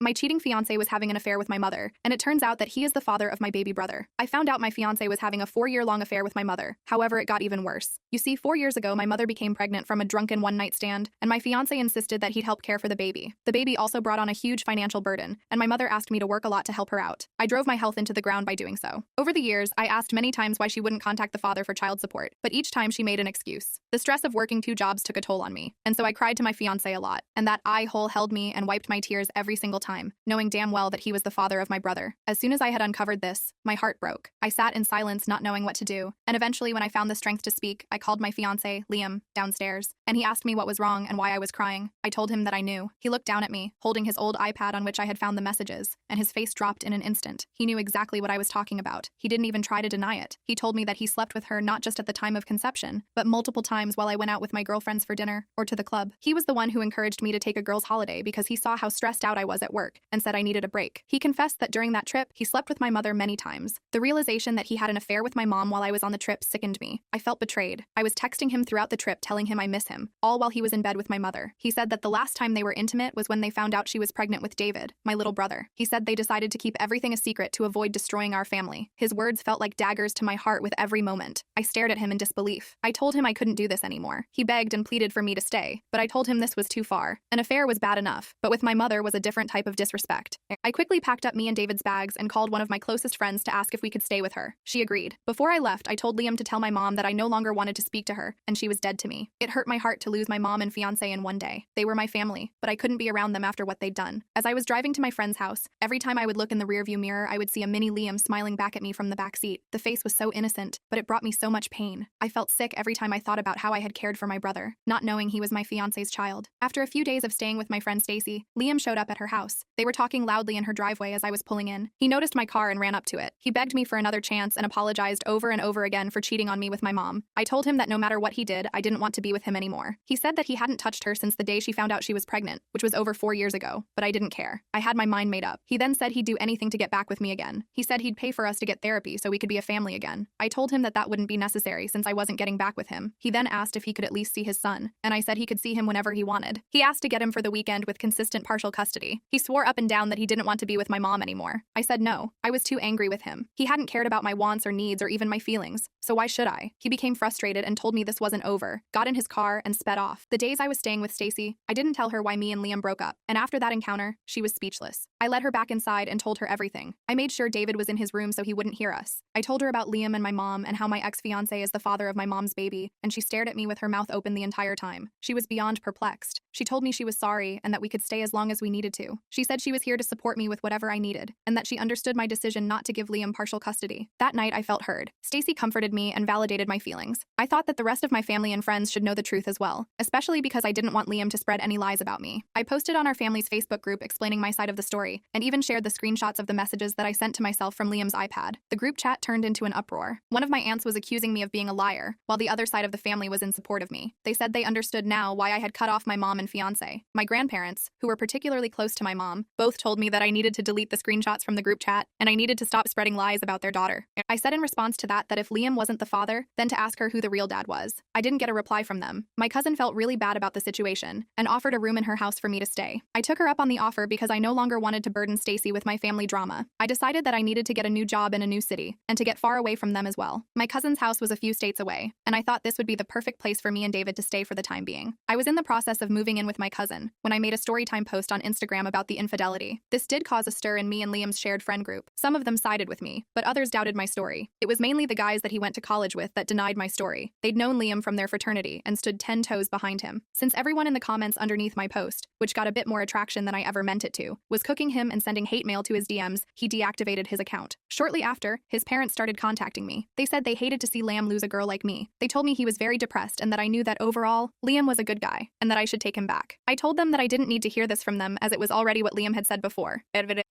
My cheating fiance was having an affair with my mother, and it turns out that he is the father of my baby brother. I found out my fiance was having a 4-year-long affair with my mother. However, it got even worse. You see, 4 years ago, my mother became pregnant from a drunken one-night stand, and my fiance insisted that he'd help care for the baby. The baby also brought on a huge financial burden, and my mother asked me to work a lot to help her out. I drove my health into the ground by doing so. Over the years, I asked many times why she wouldn't contact the father for child support, but each time she made an excuse. The stress of working 2 jobs took a toll on me, and so I cried to my fiance a lot, and that eye hole held me and wiped my tears every single time, knowing damn well that he was the father of my brother. As soon as I had uncovered this, my heart broke. I sat in silence, not knowing what to do, and eventually when I found the strength to speak, I called my fiance, Liam, downstairs, and he asked me what was wrong and why I was crying. I told him that I knew. He looked down at me, holding his old iPad on which I had found the messages, and his face dropped in an instant. He knew exactly what I was talking about. He didn't even try to deny it. He told me that he slept with her not just at the time of conception, but multiple times while I went out with my girlfriends for dinner or to the club. He was the one who encouraged me to take a girls' holiday because he saw how stressed out I was at work and said I needed a break. He confessed that during that trip, he slept with my mother many times. The realization that he had an affair with my mom while I was on the trip sickened me. I felt betrayed. I was texting him throughout the trip telling him I miss him, all while he was in bed with my mother. He said that the last time they were intimate was when they found out she was pregnant with David, my little brother. He said they decided to keep everything a secret to avoid destroying our family. His words felt like daggers to my heart with every moment. I stared at him in disbelief. I told him I couldn't do this anymore. He begged and pleaded for me to stay, but I told him this was too far. An affair was bad enough, but with my mother was a different type of disrespect. I quickly packed up me and David's bags and called one of my closest friends to ask if we could stay with her. She agreed. Before I left, I told Liam to tell my mom that I no longer wanted to speak to her, and she was dead to me. It hurt my heart to lose my mom and fiance in one day. They were my family, but I couldn't be around them after what they'd done. As I was driving to my friend's house, every time I would look in the rearview mirror, I would see a mini Liam smiling back at me from the back seat. The face was so innocent, but it brought me so much pain. I felt sick every time I thought about how I had cared for my brother, not knowing he was my fiance's child. After a few days of staying with my friend Stacy, Liam showed up at her house. They were talking loudly in her driveway as I was pulling in. He noticed my car and ran up to it. He begged me for another chance and apologized over and over again for cheating on me with my mom. I told him that no matter what he did, I didn't want to be with him anymore. He said that he hadn't touched her since the day she found out she was pregnant, which was over 4 years ago, but I didn't care. I had my mind made up. He then said he'd do anything to get back with me again. He said he'd pay for us to get therapy so we could be a family again. I told him that that wouldn't be necessary since I wasn't getting back with him. He then asked if he could at least see his son, and I said he could see him whenever he wanted. He asked to get him for the weekend with consistent partial custody. He swore up and down that he didn't want to be with my mom anymore. I said no. I was too angry with him. He hadn't cared about my wants or needs or even my feelings, so why should I? He became frustrated and told me this wasn't over, got in his car, and sped off. The days I was staying with Stacy, I didn't tell her why me and Liam broke up, and after that encounter, she was speechless. I led her back inside and told her everything. I made sure David was in his room so he wouldn't hear us. I told her about Liam and my mom and how my ex-fiance is the father of my mom's baby, and she stared at me with her mouth open the entire time. She was beyond perplexed. She told me she was sorry and that we could stay as long as we needed to. She said she was here to support me with whatever I needed, and that she understood my decision not to give Liam partial custody. That night, I felt heard. Stacy comforted me and validated my feelings. I thought that the rest of my family and friends should know the truth as well, especially because I didn't want Liam to spread any lies about me. I posted on our family's Facebook group explaining my side of the story, and even shared the screenshots of the messages that I sent to myself from Liam's iPad. The group chat turned into an uproar. One of my aunts was accusing me of being a liar, while the other side of the family was in support of me. They said they understood now why I had cut off my mom and fiance. My grandparents, who were particularly close to my mom, both told me that I needed to delete the screenshots from the group chat, and I needed to stop spreading lies about their daughter. I said in response to that if Liam wasn't the father, then to ask her who the real dad was. I didn't get a reply from them. My cousin felt really bad about the situation, and offered a room in her house for me to stay. I took her up on the offer because I no longer wanted to burden Stacy with my family drama. I decided that I needed to get a new job in a new city, and to get far away from them as well. My cousin's house was a few states away, and I thought this would be the perfect place for me and David to stay for the time being. I was in the process of moving in with my cousin when I made a storytime post on Instagram about the infidelity. This did cause a stir in me and Liam's shared friend group. Some of them sided with me, but others doubted my story. It was mainly the guys that he went to college with that denied my story. They'd known Liam from their fraternity and stood 10 toes behind him. Since everyone in the comments underneath my post, which got a bit more attraction than I ever meant it to, was cooking him and sending hate mail to his DMs, he deactivated his account. Shortly after, his parents started contacting me. They said they hated to see Liam lose a girl like me. They told me he was very depressed and that I knew that overall, Liam was a good guy, and that I should take him back. I told them that I didn't need to hear this from them as it was already what Liam had said before.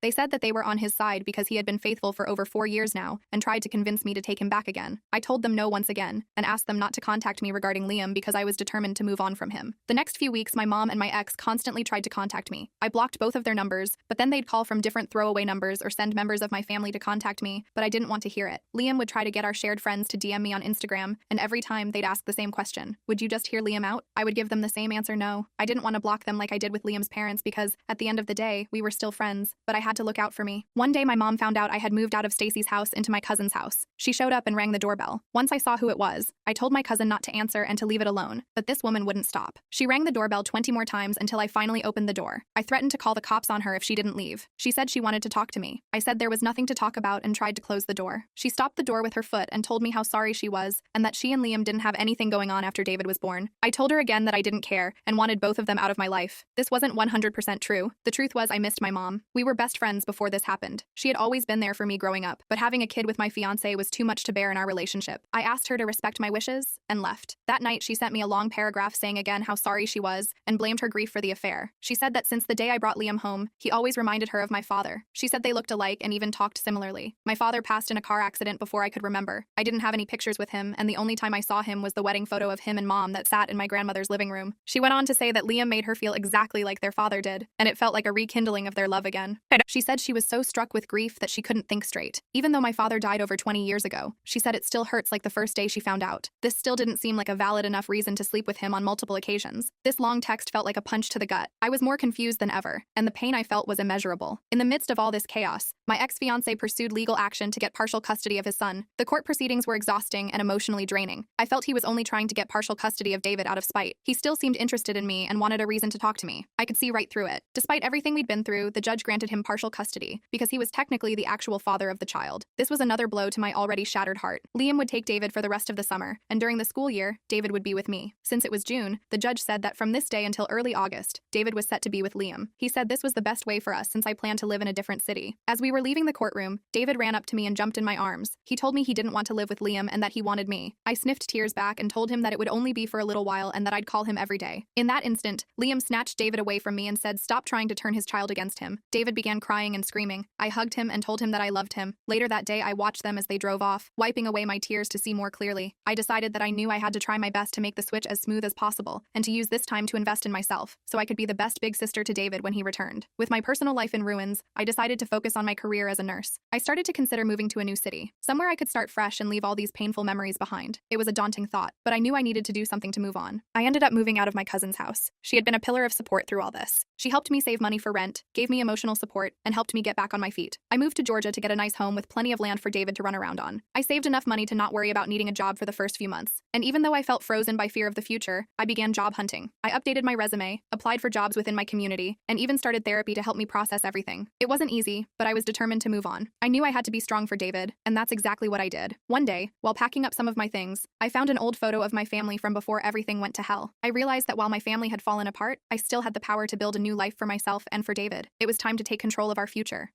They said that they were on his side because he had been faithful for over 4 years now and tried to convince me to take him back again. I told them no once again and asked them not to contact me regarding Liam because I was determined to move on from him. The next few weeks, my mom and my ex constantly tried to contact me. I blocked both of their numbers, but then they'd call from different throwaway numbers or send members of my family to contact me, but I didn't want to hear it. Liam would try to get our shared friends to DM me on Instagram, and every time they'd ask the same question: would you just hear Liam out? I would give them the same answer: no. I didn't want to block them like I did with Liam's parents because, at the end of the day, we were still friends, but I had to look out for me. One day my mom found out I had moved out of Stacy's house into my cousin's house. She showed up and rang the doorbell. Once I saw who it was, I told my cousin not to answer and to leave it alone, but this woman wouldn't stop. She rang the doorbell 20 more times until I finally opened the door. I threatened to call the cops on her if she didn't leave. She said she wanted to talk to me. I said there was nothing to talk about and tried to close the door. She stopped the door with her foot and told me how sorry she was and that she and Liam didn't have anything going on after David was born. I told her again that I didn't care and wanted both of them out of my life. This wasn't 100% true. The truth was I missed my mom. We were best friends before this happened. She had always been there for me growing up, but having a kid with my fiance was too much to bear in our relationship. I asked her to respect my wishes and left. That night, she sent me a long paragraph saying again how sorry she was and blamed her grief for the affair. She said that since the day I brought Liam home, he always reminded her of my father. She said they looked alike and even talked similarly. My father passed in a car accident before I could remember. I didn't have any pictures with him, and the only time I saw him was the wedding photo of him and mom that sat in my grandmother's living room. She went on to say that Liam made her feel exactly like their father did, and it felt like a rekindling of their love again. She said she was so struck with grief that she couldn't think straight. Even though my father died over 20 years ago, she said it still hurts like the first day she found out. This still didn't seem like a valid enough reason to sleep with him on multiple occasions. This long text felt like a punch to the gut. I was more confused than ever, and the pain I felt was immeasurable. In the midst of all this chaos, my ex-fiancé pursued legal action to get partial custody of his son. The court proceedings were exhausting and emotionally draining. I felt he was only trying to get partial custody of David out of spite. He still seemed interested in me and wanted a reason to talk to me. I could see right through it. Despite everything we'd been through, the judge granted him partial custody because he was technically the actual father of the child. This was another blow to my already shattered heart. Liam would take David for the rest of the summer, and during the school year, David would be with me. Since it was June, the judge said that from this day until early August, David was set to be with Liam. He said this was the best way for us since I planned to live in a different city. As we were leaving the courtroom, David ran up to me and jumped in my arms. He told me he didn't want to live with Liam and that he wanted me. I sniffed tears back and told him that it would only be for a little while and that I'd call him every day. In that instant, Liam snatched David away from me and said stop trying to turn his child against him. David began crying and screaming. I hugged him and told him that I loved him. Later that day, I watched them as they drove off, wiping away my tears to see more clearly. I decided that I knew I had to try my best to make the switch as smooth as possible and to use this time to invest in myself so I could be the best big sister to David when he returned. With my personal life in ruins, I decided to focus on my career as a nurse. I started to consider moving to a new city, somewhere I could start fresh and leave all these painful memories behind. It was a daunting thought, but I knew I needed to do something to move on. I ended up moving out of my cousin's house. She had been a pillar of support through all this. She helped me save money for rent, gave me emotional support, and helped me get back on my feet. I moved to Georgia to get a nice home with plenty of land for David to run around on. I saved enough money to not worry about needing a job for the first few months. And even though I felt frozen by fear of the future, I began job hunting. I updated my resume, applied for jobs within my community, and even started therapy to help me process everything. It wasn't easy, but I was determined to move on. I knew I had to be strong for David, and that's exactly what I did. One day, while packing up some of my things, I found an old photo of my family from before everything went to hell. I realized that while my family had fallen apart, I still had the power to build a new life for myself and for David. It was time to take control of our future.